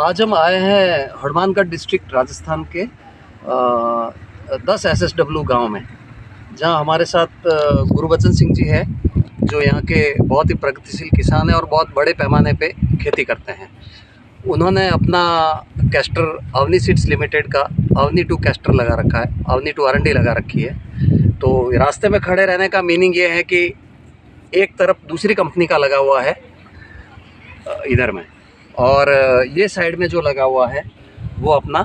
आज हम आए हैं हनुमानगढ़ डिस्ट्रिक्ट राजस्थान के 10 SSW गांव में, जहां हमारे साथ गुरबचन सिंह जी है, जो यहाँ के बहुत ही प्रगतिशील किसान हैं और बहुत बड़े पैमाने पे खेती करते हैं। उन्होंने अपना कैस्टर अवनी सीड्स लिमिटेड का अवनी 2 कैस्टर लगा रखा है, अवनी 2 R&D लगा रखी है। तो रास्ते में खड़े रहने का मीनिंग ये है कि एक तरफ दूसरी कंपनी का लगा हुआ है इधर में, और ये साइड में जो लगा हुआ है वो अपना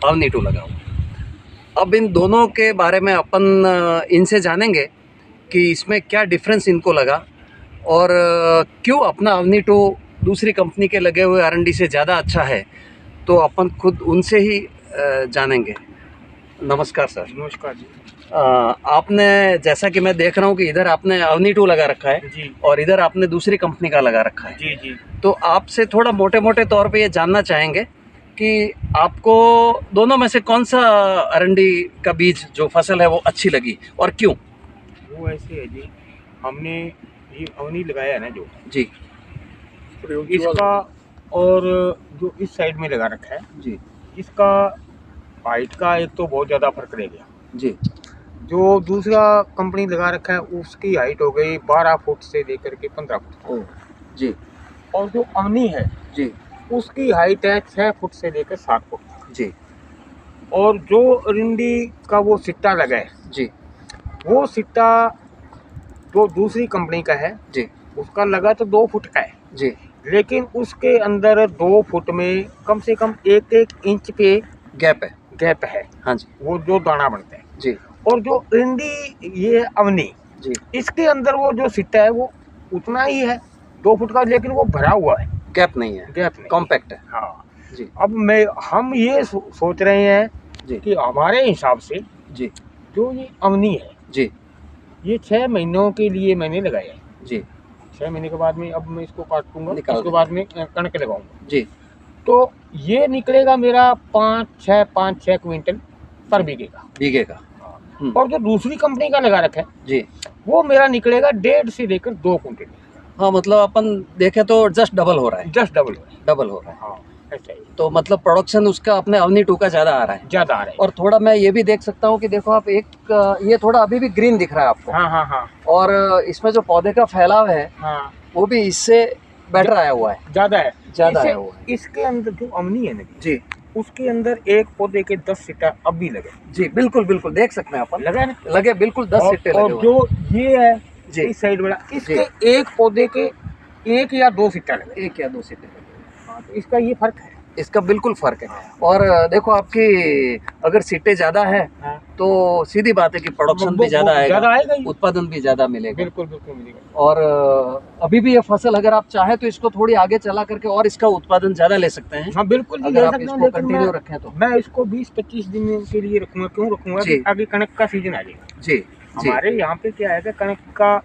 अवनी 2 लगा हुआ। अब इन दोनों के बारे में अपन इनसे जानेंगे कि इसमें क्या डिफरेंस इनको लगा और क्यों अपना अवनी 2 दूसरी कंपनी के लगे हुए R&D से ज़्यादा अच्छा है। तो अपन खुद उनसे ही जानेंगे। नमस्कार सर। नमस्कार जी। आपने, जैसा कि मैं देख रहा हूँ कि इधर आपने अवनी 2 लगा रखा है जी, और इधर आपने दूसरी कंपनी का लगा रखा है। जी जी। तो आपसे थोड़ा मोटे मोटे तौर पे ये जानना चाहेंगे कि आपको दोनों में से कौन सा R&D का बीज जो फसल है वो अच्छी लगी और क्यों? वो ऐसे है जी, हमने ये अवनी लगाया है ना जो जी, इसका, और जो इस साइड में लगा रखा है जी, इसका हाइट का एक तो बहुत ज़्यादा फर्क रह गया। जी, जो दूसरा कंपनी लगा रखा है उसकी हाइट हो गई 12 फुट से लेकर के 15 फुट, ओ, जी, और जो अवनी है जी, उसकी हाइट है 6 फुट से लेकर 7 फुट। जी, और जो अरिंडी का वो सिट्टा लगा है, जी, वो सिट्टा जो दूसरी कंपनी का है जी, उसका लगा तो 2 फुट का है, जी, लेकिन उसके अंदर 2 फुट में कम से कम 1-1 इंच पे गैप है। है। हाँ जी, वो जो दाना बनते हैं। जी, और जो अरिंडी ये अवनी, जी, इसके अंदर वो जो सिट्टा है वो उतना ही है 2 फुट का, लेकिन वो भरा हुआ है, गैप नहीं है, गैप नहीं, कॉम्पैक्ट है। हाँ जी, अब हम ये सोच रहे हैं जी, कि हमारे हिसाब से जी, जो ये अवनी है जी, ये 6 महीनों के लिए मैंने लगाया है। जी, 6 महीने के बाद में अब मैं इसको काटूंगा, निकाल उसके बाद में कणक लगाऊंगा। जी, तो ये निकलेगा मेरा 5-6 क्विंटल पर बीघे का। बीघे का। और जो दूसरी कंपनी का लगा रखा है जी, वो मेरा निकलेगा 1.5 से लेकर 2 क्विंटल। हाँ, मतलब अपन देखें तो जस्ट डबल हो रहा है, जस्ट डबल हो डबल हो रहा है। हाँ, ऐसा ही तो मतलब प्रोडक्शन उसका अपने अवनी 2 का ज़्यादा आ रहा है। ज्यादा आ रहा है। और थोड़ा मैं ये भी देख सकता हूँ कि देखो आप, एक ये थोड़ा अभी भी ग्रीन दिख रहा है आपको, हाँ हाँ हाँ और इसमें जो पौधे का फैलाव है हाँ, वो भी इससे बेटर आया हुआ है, ज्यादा है, ज़्यादा आया हुआ है। इसके अंदर जो अवनी है ना जी, उसके अंदर एक पौधे के 10 सिट्टा अब भी लगे। जी, बिल्कुल बिल्कुल देख सकते हैं अपन, लगा है ना? लगे बिल्कुल 10 सिट्टे लगे और हुए हैं। जो ये है जी, इस साइड वाला, इसके एक पौधे के 1 या 2 सिट्टा लगे। 1 या 2 सिट्टे लगे हुए हैं। हाँ, तो इसका ये फर्क है। इसका बिल्कुल फर्क है। और देखो आपकी अगर सिट्टे ज़्यादा है हाँ, तो सीधी बात है कि प्रोडक्शन भी ज़्यादा ज्यादा आएगा, आएगा ही। उत्पादन भी ज़्यादा मिलेगा। बिल्कुल बिल्कुल मिलेगा। और अभी भी ये फसल अगर आप चाहें तो इसको थोड़ी आगे चला करके और इसका उत्पादन ज़्यादा ले सकते हैं, हाँ बिल्कुल जी, अगर ले आप सकते हैं, इसको लेकिन कंटिन्यू रखें तो। मैं इसको 20-25 दिन के लिए रखूंगा। क्यों रखूंगा? जी। कि आगे कणक का सीजन आ जाएगा। जी, जी, हमारे यहाँ पे क्या है कि कणक का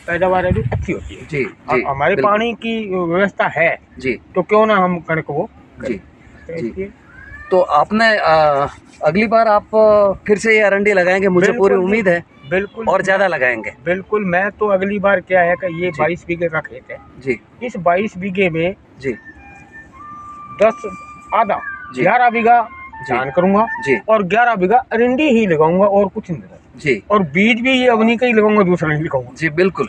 पैदावार अभी अच्छी होती है। जी, और जी, हमारे बिल्कुल। पानी की व्यवस्था है, जी, तो क्यों ना हम कणक वो जी, तो जी। इसलिए तो आपने अगली बार आप फिर से ये R&D लगाएंगे, मुझे बिल्कुल पूरी जी, उम्मीद है, बिल्कुल और ज़्यादा लगाएंगे। बिल्कुल। मैं तो अगली बार क्या है कि ये जी। 22 बीघे का खेत है। जी, इस 22 बीघे में जी, 10 आधा जी। 11 बीघा जी। धान करूंगा, जी, और 11 बीघा अरिंडी ही लगाऊंगा, और कुछ नहीं लगाऊंगा। जी, और बीज भी ये अवनी का ही लगाऊंगा, दूसरा नहीं लगाऊंगा। जी, बिल्कुल।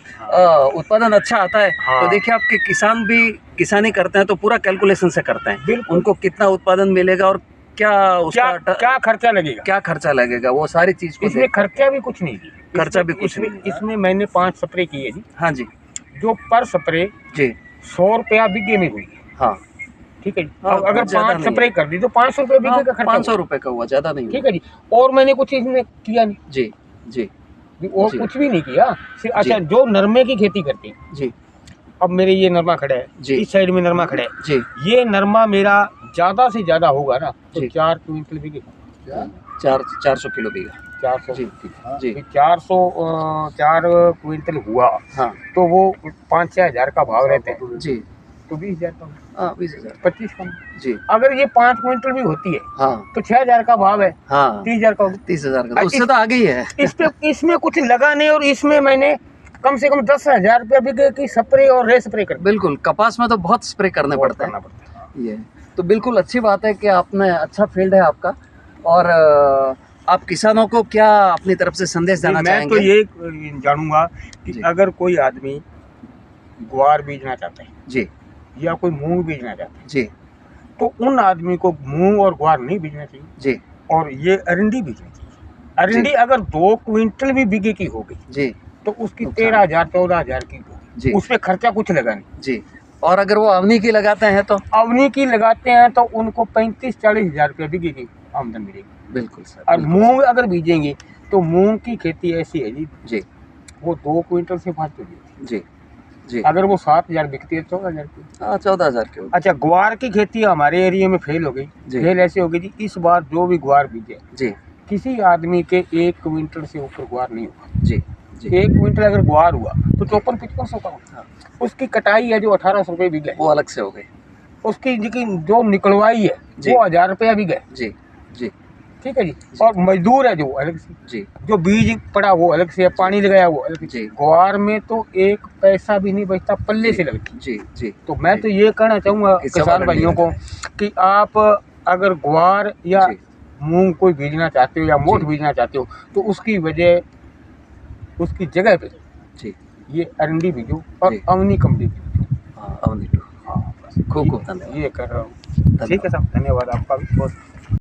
उत्पादन अच्छा आता है। हाँ। तो देखिए, आपके किसान भी किसानी करते हैं तो पूरा कैलकुलेशन से करते हैं, बिल्कुल। उनको कितना उत्पादन मिलेगा और क्या उसका क्या खर्चा लगेगा, क्या खर्चा लगेगा, वो सारी चीज को इसमें खर्चा भी कुछ नहीं। खर्चा भी कुछ इसमें नहीं। इसमें मैंने 5 स्प्रे किए जी, हाँ जी, जो पर स्प्रे जी, 100 रुपया बीघे में हुई। हाँ, ठीक है जी। हाँ, अब अगर ज्यादा 5 नहीं स्प्रे कर दी तो 500 रुपये बीघे का खर्चा 500 हुआ। रुपए का हुआ, ज्यादा नहीं ठीक हुआ। है जी। और मैंने कुछ इसमें किया नहीं जी, जी, और जी। कुछ भी नहीं किया। अच्छा, जी। जो नरमे की खेती करती है, जी, अब मेरे ये नरमा खड़ा है, जी। इस साइड में नरमा खड़ा है, जी, ये नरमा मेरा ज्यादा से ज्यादा होगा ना तो जी। 4 क्विंटल बीघे, 400 किलो बीघा। 400 जी, जी, 4 क्विंटल हुआ, हाँ, तो वो 5-6 हजार का भाव रहता है, जी, तो 20,000 का, हाँ, 20,000, 25 का। जी, अगर ये 5 क्विंटल भी होती है हाँ, तो 6,000 का भाव है, हाँ, 30,000 का होगा। 30,000 का, तो उससे तो आगे ही है। इसमें कुछ लगा नहीं, और इसमें मैंने कम से कम 10,000 रुपया बीघे की स्प्रे और रे स्प्रे कर बिल्कुल, कपास में तो बहुत स्प्रे करने पड़ते हैं। करना पड़ता है। ये तो बिल्कुल अच्छी बात है कि आपने अच्छा फील्ड है आपका। और आप किसानों को क्या अपनी तरफ से संदेश देना मैं चाहेंगे? तो ये जानूंगा कि जी। अगर कोई आदमी ग्वार बीजना चाहता है जी या कोई मूंग बीजना चाहता है, जी तो उन आदमी को मूंग और ग्वार नहीं बीजना चाहिए जी और ये अरंडी बीजना चाहिए। अरंडी अगर 2 क्विंटल भी बीघे की होगी जी तो उसकी नुकसान। 13,000 14,000 की जी। होगी, उसपे खर्चा कुछ लगा नहीं। जी। और अगर वो अवनी की लगाते हैं तो? अवनी की लगाते हैं तो उनको 35-40 हजार रुपये बीघे की आमदन मिलेगी। बिल्कुल सर। और बिल्कुल मूंग अगर बीजेंगे तो मूंग की खेती ऐसी है जी, जी वो 2 क्विंटल से 5 तो बीजती जी जी। है। अगर वो 7,000 बिकती है 14,000 की। हाँ 14,000 के ऊपर। अच्छा, ग्वार की खेती हमारे एरिया में फेल हो गई। जी। फेल ऐसे हो गई जी, इस बार जो भी ग्वार बीजे जी किसी आदमी के 1 क्विंटल से ऊपर ग्वार नहीं हुआ। जी जी। 1 क्विंटल अगर ग्वार हुआ तो 54-55 का होता। उसकी कटाई है जो 1800 रुपये बीघा है, वो अलग से हो गई। उसकी जो निकलवाई है जी। वो 1000 रुपया बीघा है। जी जी ठीक है जी। और मजदूर है जो अलग से, जी जो बीज पड़ा वो अलग से, पानी लगाया वो अलग से। जी। ग्वार में तो एक पैसा भी नहीं बचता, पल्ले से लगती। जी जी। तो मैं तो ये कहना चाहूँगा कि किसान सवाल भाइयों को कि आप अगर ग्वार या जी मूंग कोई बीजना चाहते हो या मोठ जी। बीजना चाहते हो तो उसकी वजह उसकी जगह पे जी। ये अरंडी बीजो और जी। अवनी कम बीजो। हाँ अवनी टू। हाँ, बस खूब खूब धन्यवाद। ये कर रहा हूँ। ठीक है साहब, धन्यवाद आपका भी बहुत।